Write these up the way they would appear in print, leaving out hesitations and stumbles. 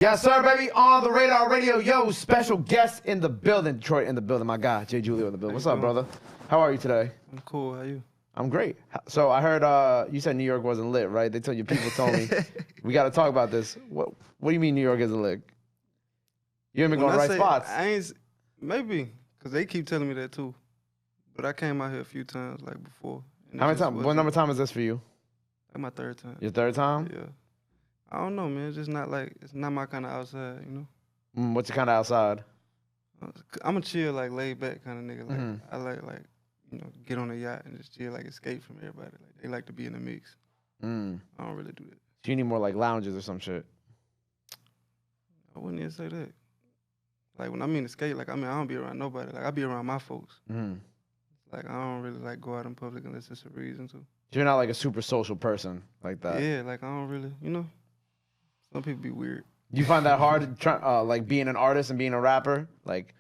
Yes, sir, baby, on the Radar Radio. Yo, special guest in the building. Detroit in the building. My guy, Jullio in the building. What's up, brother? How are you today? I'm cool. How you? I'm great. So I heard you said New York wasn't lit, right? People told me. We got to talk about this. What do you mean New York isn't lit? You ain't been going to right spots. Maybe, because they keep telling me that too. But I came out here a few times, like before. How many times? What number of time is this for you? Like my third time. Your third time? Yeah. I don't know, man. It's just not like, it's not my kind of outside, you know? What's your kind of outside? I'm a chill, like, laid back kind of nigga. Like, I like, you know, get on a yacht and just chill, like, escape from everybody. Like, they like to be in the mix. I don't really do that. So you need more, like, lounges or some shit? I wouldn't even say that. Like, when I mean escape, like, I don't be around nobody. Like, I be around my folks. Like, I don't really, like, go out in public unless it's a reason to. You're not, like, a super social person like that? Yeah, like, I don't really, you know? Some people be weird. You find that hard, like being an artist and being a rapper? Like,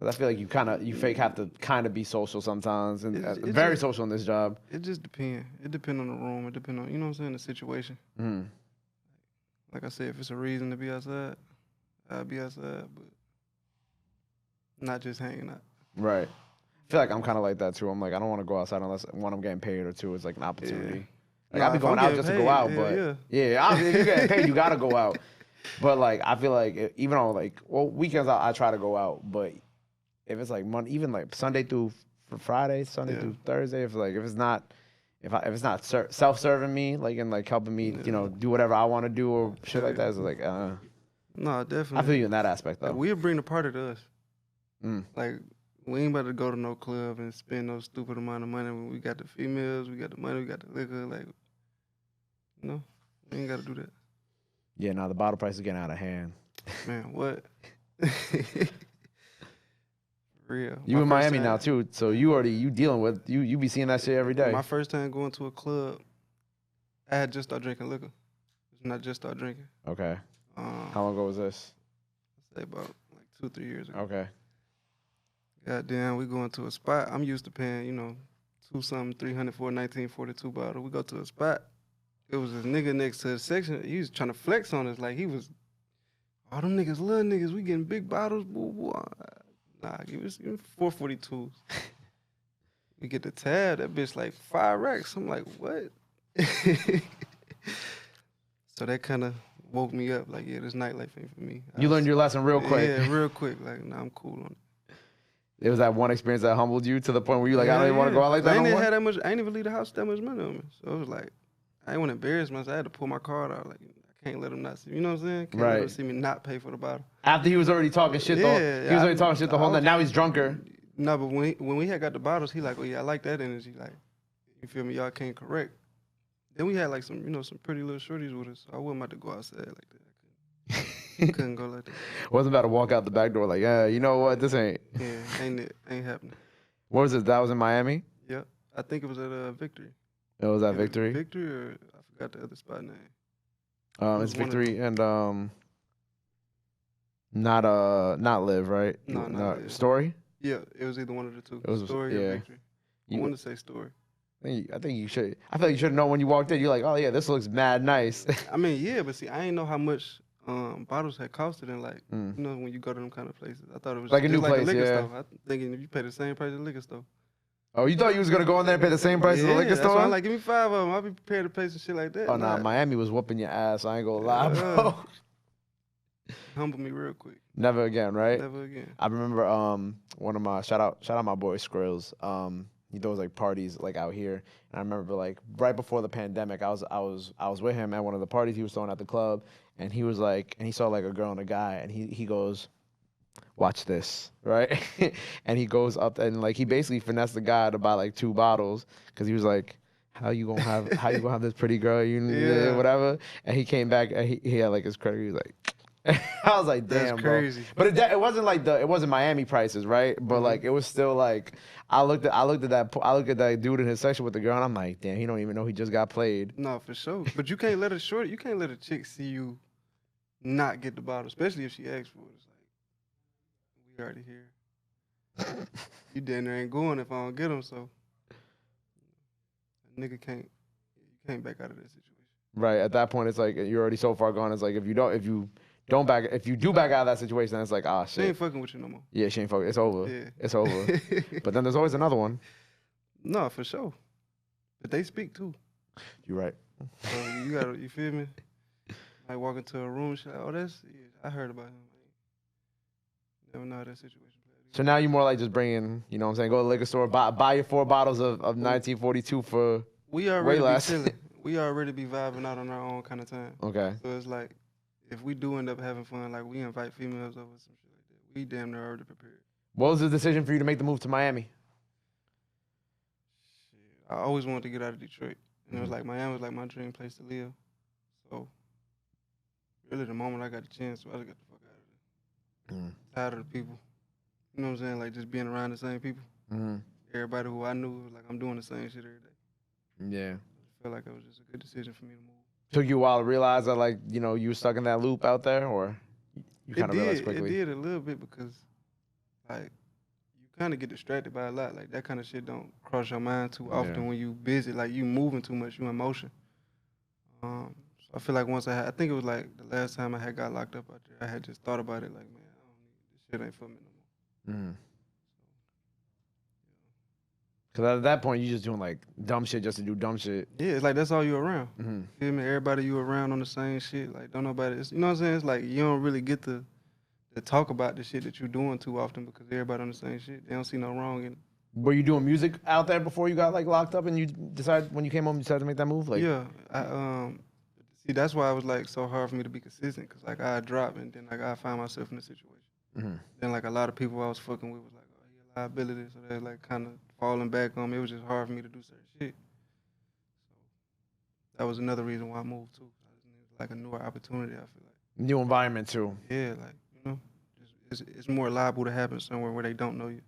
I feel like you have to kind of be social sometimes, and very social in this job. It just depends. It depends on the room. It depends on, you know what I'm saying, the situation. Like I said, if it's a reason to be outside, I'll be outside, but not just hanging out. Right. I feel like I'm kind of like that too. I'm like, I don't want to go outside unless one, I'm getting paid, or two, it's like an opportunity. Yeah. Like, I'll be going out just to go out, but if you get paid, you gotta go out. But like, I feel like even on like, weekends I try to go out, but if it's like Monday, even like Sunday through Friday, Sunday through Thursday, if it's not self-serving me, like, and like helping me, you know, do whatever I want to do or shit like that, it's like, no, definitely. I feel you in that aspect though. Like, we'll bring the party to us. Like, we ain't about to go to no club and spend no stupid amount of money when we got the females, we got the money, we got the liquor. Like, you know, we ain't got to do that. Yeah, now the bottle price is getting out of hand. Man, what? Real. You in Miami now too, so you dealing with you be seeing that shit every day. My first time going to a club, I had just started drinking liquor. Not just started drinking. Okay. How long ago was this? I'd say about like 2-3 years ago. Okay. Goddamn, we going to a spot. I'm used to paying, you know, $200 for a 1942 bottle. We go to a spot. It was this nigga next to the section. He was trying to flex on us like he was, all them niggas, little niggas, we getting big bottles. Boo, boo. Nah, give us 442s. We get the tab, that bitch like 5 racks. I'm like, what? So that kind of woke me up. Like, yeah, this nightlife ain't for me. You learned your lesson real quick. Yeah, real quick. Like, nah, I'm cool on it. It was that one experience that humbled you to the point where you like, I don't even want to go out like that. I ain't even leave the house that much money on me. So it was like, I didn't want to embarrass myself. I had to pull my card out. Like, I can't let him not see me. You know what I'm saying? Can't let him see me not pay for the bottle. After he was already talking shit, he was already talking shit the whole night. Now he's drunker. No, but when we had got the bottles, he like, oh yeah, I like that energy. Like, you feel me? Y'all can't correct. Then we had like some, you know, some pretty little shorties with us. So I wasn't about to go outside like that. I couldn't go like that. Wasn't about to walk out the back door like, yeah, you know what? This ain't. Yeah, ain't happening. What was it? That was in Miami? Yep. I think it was at Victory. It was at Victory? Victory, or I forgot the other spot name. It's Victory and not Live, right? No, not Live. Story? Yeah, it was either one of the two. It was Story or Victory. I want to say Story. I think you should. I feel like you should know when you walked in. You're like, oh yeah, this looks mad nice. I mean, yeah, but see, I ain't know how much bottles had costed in, like, you know, when you go to them kind of places. I thought it was like a new like place, a liquor store. I'm thinking if you pay the same price as a liquor store. Oh, you thought you was gonna go in there and pay the same price as a liquor store? That's why I'm like, give me 5 of them. I'll be prepared to pay some shit like that. Oh nah, Miami was whooping your ass. I ain't gonna lie, bro. Humble me real quick. Never again, right? Never again. I remember one of my shout out my boy Skrills. He does like parties like out here, and I remember like right before the pandemic, I was with him at one of the parties he was throwing at the club, and he was like, and he saw like a girl and a guy, and he goes, watch this, right? And he goes up and like he basically finessed the guy to buy like 2 bottles because he was like, how you gonna have this pretty girl, whatever? And he came back and he had like his credit. He was like. I was like, damn, that's crazy. Bro. But it wasn't like it wasn't Miami prices, right? But like it was still like I looked at that dude in his section with the girl, and I'm like, damn, he don't even know he just got played. No, for sure. But you can't let a chick see you not get the bottle, especially if she asks for it. It's like, we already here. You damn near ain't going if I don't get them, so a nigga can't back out of that situation. Right, at that point, it's like you're already so far gone. It's like if you don't back. If you do back out of that situation, then it's like, ah, She shit. ain't fucking with you no more. Yeah, she ain't focused. It's over. Yeah. It's over. But then there's always another one. No, for sure. But they speak too. You're right. So you gotta, you feel me? Like walk into a room, she's like, oh, I heard about him. Like, never know how that situation played. So now you're more like just bringing, you know what I'm saying, go to the liquor store, buy your 4 bottles of 1942 for We already way be less. chilling. We already be vibing out on our own kind of time. Okay. So it's like, if we do end up having fun, like we invite females over, some shit like that, we damn near already prepared. What was the decision for you to make the move to Miami? Shit, I always wanted to get out of Detroit. And it was like, Miami was like my dream place to live. So, really the moment I got the chance, I just got the fuck out of there. Tired of the people. You know what I'm saying? Like just being around the same people. Everybody who I knew was like, I'm doing the same shit every day. Yeah. I felt like it was just a good decision for me to move. Took you a while to realize that, like, you know, you were stuck in that loop out there, or you kind of realized quickly? It did a little bit because, like, you kind of get distracted by a lot. Like, that kind of shit don't cross your mind too often when you busy. Like, you moving too much, you in motion. So I feel like once I think it was like the last time I had got locked up out there, I had just thought about it like, man, I don't need this shit ain't for me no more. Because at that point, you're just doing, like, dumb shit just to do dumb shit. Yeah, it's like that's all you around. Feel me? Everybody you around on the same shit. Like, don't nobody, you know what I'm saying? It's like you don't really get to talk about the shit that you're doing too often because everybody on the same shit. They don't see no wrong in it. Were you doing music out there before you got, like, locked up and you decided, when you came home, you decided to make that move? Like, yeah. See, that's why it was, like, so hard for me to be consistent because, like, I'd drop and then, like, I'd find myself in a situation. Then, like, a lot of people I was fucking with was like, oh, he a liability. So they're, like, kind of falling back on me. It was just hard for me to do certain shit. So that was another reason why I moved, too. I just needed, like, a newer opportunity, I feel like. New environment, too. Yeah, like, you know, it's more liable to happen somewhere where they don't know you.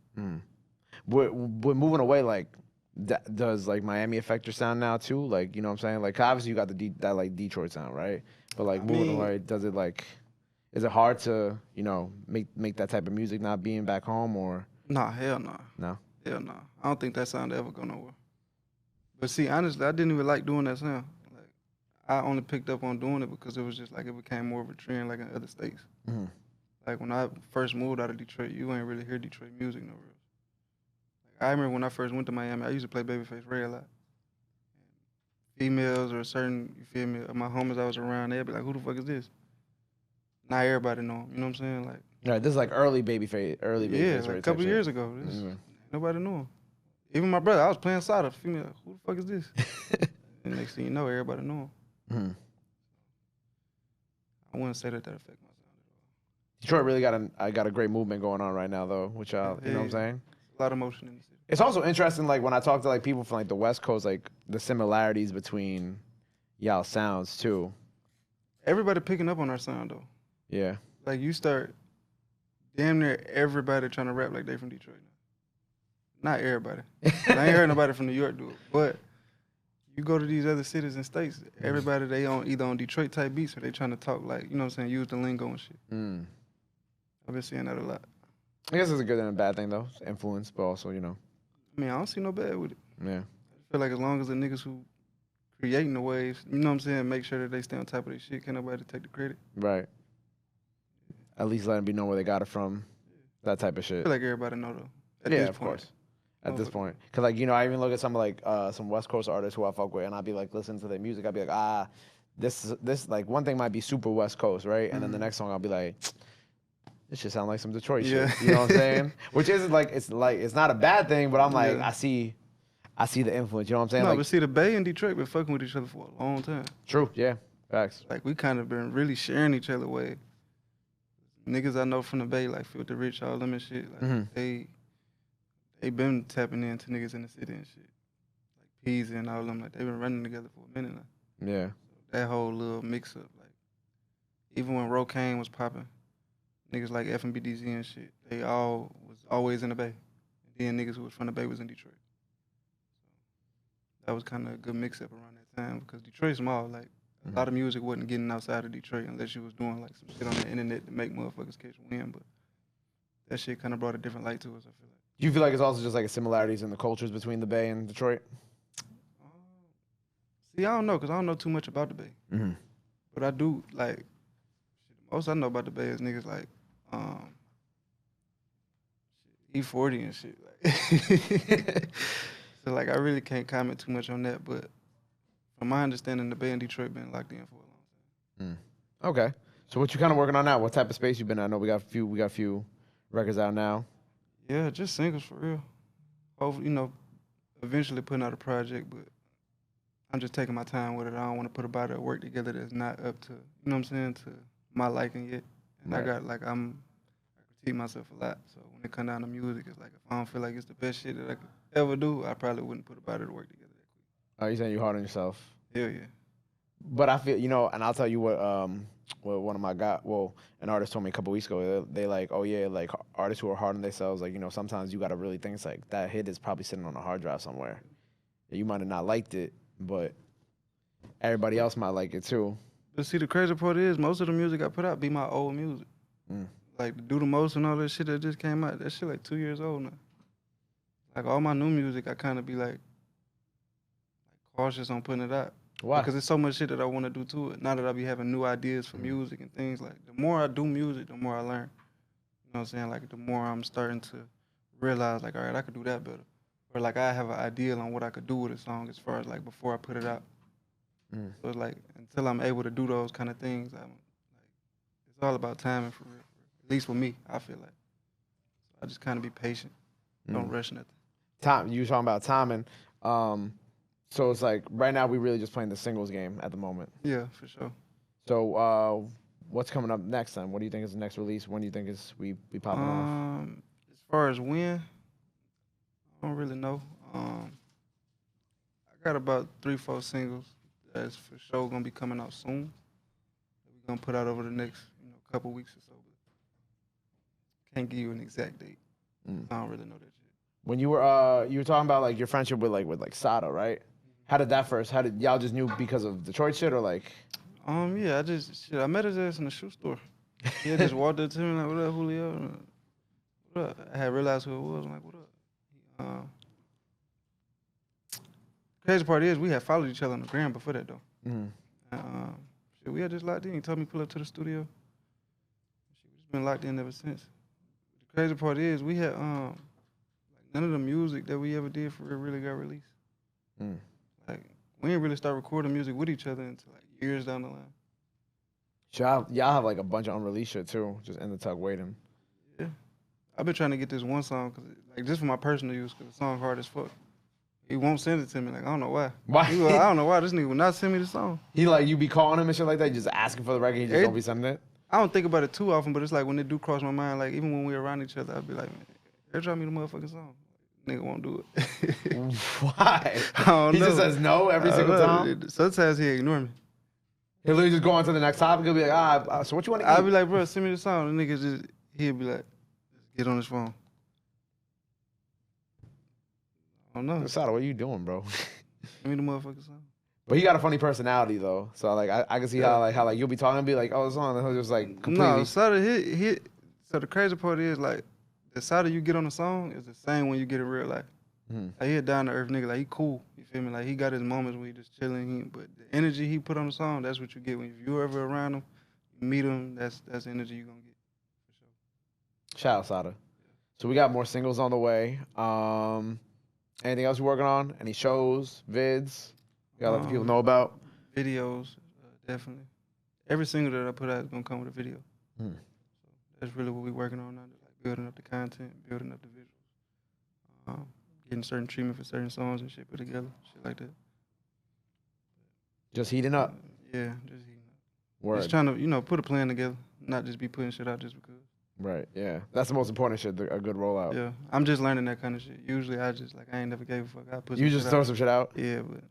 We're moving away, like, does, like, Miami affect your sound now, too? Like, you know what I'm saying? Like, obviously you got that, like, Detroit sound, right? But, like, moving away, does it, like, is it hard to, you know, make that type of music not being back home, or? Nah, hell nah. No? Hell nah. I don't think that sound ever go nowhere. But see, honestly, I didn't even like doing that sound. Like, I only picked up on doing it because it was just like it became more of a trend, like in other states. Like when I first moved out of Detroit, you ain't really hear Detroit music no real. Like, I remember when I first went to Miami, I used to play Babyface Ray a lot. Females or certain, you feel me, my homies I was around, they'd be like, who the fuck is this? Not everybody know him, you know what I'm saying? Like, Yeah, this is like early Babyface. yeah, like a couple years ago. Nobody knew him. Even my brother, I was playing Sada. Female, like, who the fuck is this? And next thing you know, everybody knew him. I wouldn't say that affect my sound at all. Detroit really got a great movement going on right now, though, which you know what I'm saying? A lot of motion in the city. It's also interesting, like, when I talk to, like, people from, like, the West Coast, like, the similarities between y'all sounds, too. Everybody picking up on our sound, though. Yeah. Like, you start, damn near everybody trying to rap like they from Detroit now. Not everybody. I ain't heard nobody from New York do it. But you go to these other cities and states, everybody, they on either on Detroit type beats or they trying to talk like, you know what I'm saying, use the lingo and shit. I've been seeing that a lot. I guess it's a good and a bad thing, though. It's influence, but also, you know. I mean, I don't see no bad with it. Yeah. I feel like as long as the niggas who creating the waves, you know what I'm saying, make sure that they stay on top of their shit, can't nobody take the credit. Right. At least let them be know where they got it from. That type of shit. I feel like everybody know, though. At yeah, this of point. course. At this point. Because, like, you know, I even look at some, like, some West Coast artists who I fuck with, and I'll be, like, listening to their music. I'll be like, this, like, one thing might be super West Coast, right? And then the next song, I'll be like, this should sound like some Detroit shit. You know what I'm saying? Which isn't, like, it's not a bad thing, but I'm like, I see the influence. You know what I'm saying? No, like, but see, the Bay and Detroit been fucking with each other for a long time. True, yeah. Facts. Like, we kind of been really sharing each other way. Niggas I know from the Bay, like Filthy Rich, all them and shit, like, they been tapping into niggas in the city and shit. Like Peasy and all them, like, they been running together for a minute now. Yeah. So that whole little mix-up, like, even when Rocaine was popping, niggas like FMBDZ and shit, they all was always in the Bay. And then niggas who was from the Bay was in Detroit. So that was kind of a good mix-up around that time because Detroit's small, like, a lot of music wasn't getting outside of Detroit unless you was doing, like, some shit on the internet to make motherfuckers catch wind, but that shit kind of brought a different light to us, I feel like. Do you feel like it's also just, like, similarities in the cultures between the Bay and Detroit? See, I don't know, because I don't know too much about the Bay. But I do, like, most I know about the Bay is niggas like E40 and shit. Like, so like I really can't comment too much on that, but from my understanding, the Bay and Detroit been locked in for a long time. Okay. So what you kind of working on now? What type of space you been in? I know we got a few records out now. Yeah, just singles for real. Hopefully, eventually putting out a project, but I'm just taking my time with it. I don't want to put a body of work together that's not up to, what I'm saying, to my liking yet. And Right. I got like I critique myself a lot. So when it come down to music, it's like if I don't feel like it's the best shit that I could ever do, I probably wouldn't put a body to work together that quick. Oh, you saying you hard on yourself? Hell yeah. But I feel, and I'll tell you what one of my an artist told me a couple weeks ago. They like, oh yeah, like artists who are hard on themselves, like sometimes you gotta really think it's like that hit is probably sitting on a hard drive somewhere. You might have not liked it, but everybody else might like it too. But see, the crazy part is most of the music I put out be my old music. Like the Do the Most and all that shit that just came out, that shit like 2 years old now. Like all my new music, I kind of be like cautious on putting it out. Why? Because there's so much shit that I want to do to it. Now that I be having new ideas for music and things, like the more I do music, the more I learn. You know what I'm saying? Like the more I'm starting to realize, like, all right, I could do that better. Or like I have an ideal on what I could do with a song as far as like before I put it out. So it's like until I'm able to do those kind of things, it's all about timing for real. At least for me, I feel like. So I just kind of be patient. Don't rush nothing. Time. You talking about timing? So it's like right now we really just playing the singles game at the moment. Yeah, for sure. So what's coming up next then? What do you think is the next release? When do you think is we popping off? As far as when, I don't really know. I got about 3-4 singles that's for sure gonna be coming out soon. That we're gonna put out over the next couple weeks or so. But can't give you an exact date. I don't really know that shit. When you were talking about like your friendship with Sada, right? How did y'all just knew because of Detroit shit or like? Yeah, I met his ass in the shoe store. He had just walked up to me like, "What up, Jullio?" What up? I had realized who it was. I'm like, "What up?" Crazy part is we had followed each other on the gram before that though. Shit, we had just locked in. He told me to pull up to the studio. Shit, we just been locked in ever since. The crazy part is we had like none of the music that we ever did for real really got released. Like we didn't really start recording music with each other until like years down the line. Y'all have like a bunch of unreleased shit too, just in the tuck waiting. Yeah, I've been trying to get this one song cause like just for my personal use, cause the song hard as fuck. He won't send it to me. Like I don't know why. Why? He like, I don't know why this nigga would not send me the song. He like you be calling him and shit like that, just asking for the record. He just don't be sending it. I don't think about it too often, but it's like when it do cross my mind, like even when we're around each other, I'd be like, man, airdrop me the motherfucking song. Nigga won't do it. Why? I don't He know. just says no every single time. Sometimes he ignore me. He'll literally just go on to the next topic. He'll be like, so what you want to eat? I'll be like, bro, send me the song. The nigga he'll be like, let's get on his phone. I don't know. Sada, what are you doing, bro? Send me the motherfucking song. But he got a funny personality though, so like I can see how you'll be talking and be like, oh, it's on, and he'll just like completely. No, Sada, so the crazy part is like the Sada you get on the song is the same when you get in real life. Like he a down to earth nigga, like he cool. You feel me? Like he got his moments when he just chilling. But the energy he put on the song, that's what you get when you ever around him, you meet him. That's the energy you gonna get for sure. Shout out Sada. So we got more singles on the way. Anything else you working on? Any shows, vids? You gotta let the people know about. Videos, definitely. Every single that I put out is gonna come with a video. So that's really what we're working on now, like building up the content, building up the visuals, getting certain treatment for certain songs and shit put together, shit like that. Just heating up. Yeah, just heating up. Word. Just trying to, put a plan together, not just be putting shit out just because. Right, yeah. That's the most important shit, a good rollout. Yeah, I'm just learning that kind of shit. Usually I ain't never gave a fuck. I put You just throw some shit out? Yeah, but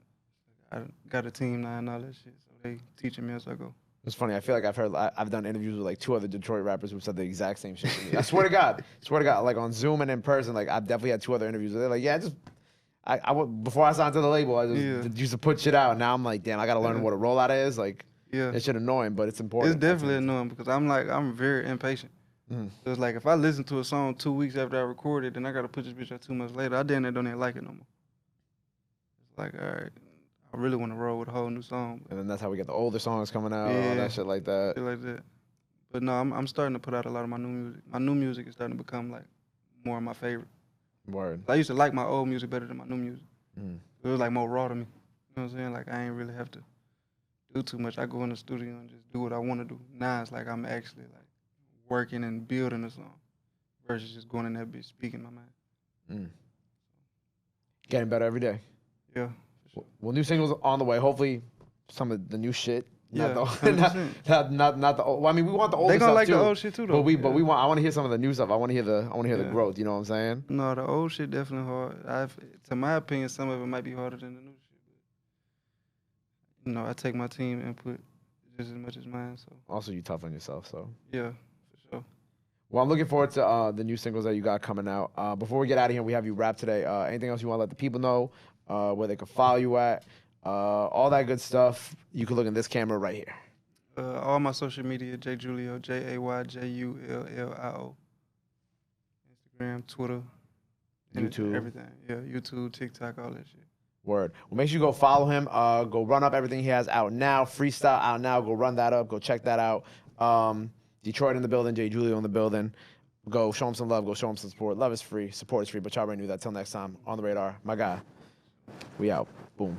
I got a team now and all that shit, so they teaching me as I go. It's funny. I feel like I've done interviews with like 2 other Detroit rappers who said the exact same shit to me. I swear to God, like on Zoom and in person, like I've definitely had 2 other interviews where they're like, yeah, before I signed to the label, I just used to put shit out. Now I'm like, damn, I gotta learn what a rollout is. Like, it's shit annoying, but it's important. It's definitely annoying because I'm very impatient. So it's like if I listen to a song 2 weeks after I record it, then I gotta put this bitch out 2 months later. I damn near don't even like it no more. It's like, all right, I really want to roll with a whole new song. And then that's how we get the older songs coming out, all that shit like that. Shit like that. But no, I'm starting to put out a lot of my new music. My new music is starting to become like more of my favorite. Word. I used to like my old music better than my new music. Mm. It was like more raw to me. You know what I'm saying? Like I ain't really have to do too much. I go in the studio and just do what I want to do. Now it's like I'm actually like working and building a song versus just going in there bitch speaking my mind. Mm. Getting better every day. Yeah, for sure. Well, new singles on the way. Hopefully, some of the new shit. Yeah, Not the, 100%. not the old. Well, I mean, we want the older They gonna stuff like too. the old shit too, though. But we Yeah. want. I want to hear some of the new stuff. I want to hear the Yeah. growth. You know what I'm saying? No, the old shit definitely hard. To my opinion, some of it might be harder than the new shit. But, you know, I take my team input just as much as mine. So Also, you tough on yourself. So. yeah, for sure. Well, I'm looking forward to the new singles that you got coming out. Before we get out of here, we have you rap today. Anything else you want to let the people know? Where they can follow you at? All that good stuff. You can look in this camera right here. All my social media, Jullio, JayJullio. Instagram, Twitter, YouTube. everything. Yeah, YouTube, TikTok, all that shit. Word. Well, make sure you go follow him. Go run up everything he has out now. Freestyle out now. Go run that up. Go check that out. Detroit in the building. Jay Jullio in the building. Go show him some love. Go show him some support. Love is free. Support is free. But y'all already knew that. Till next time. On the radar. My guy. We out. Boom.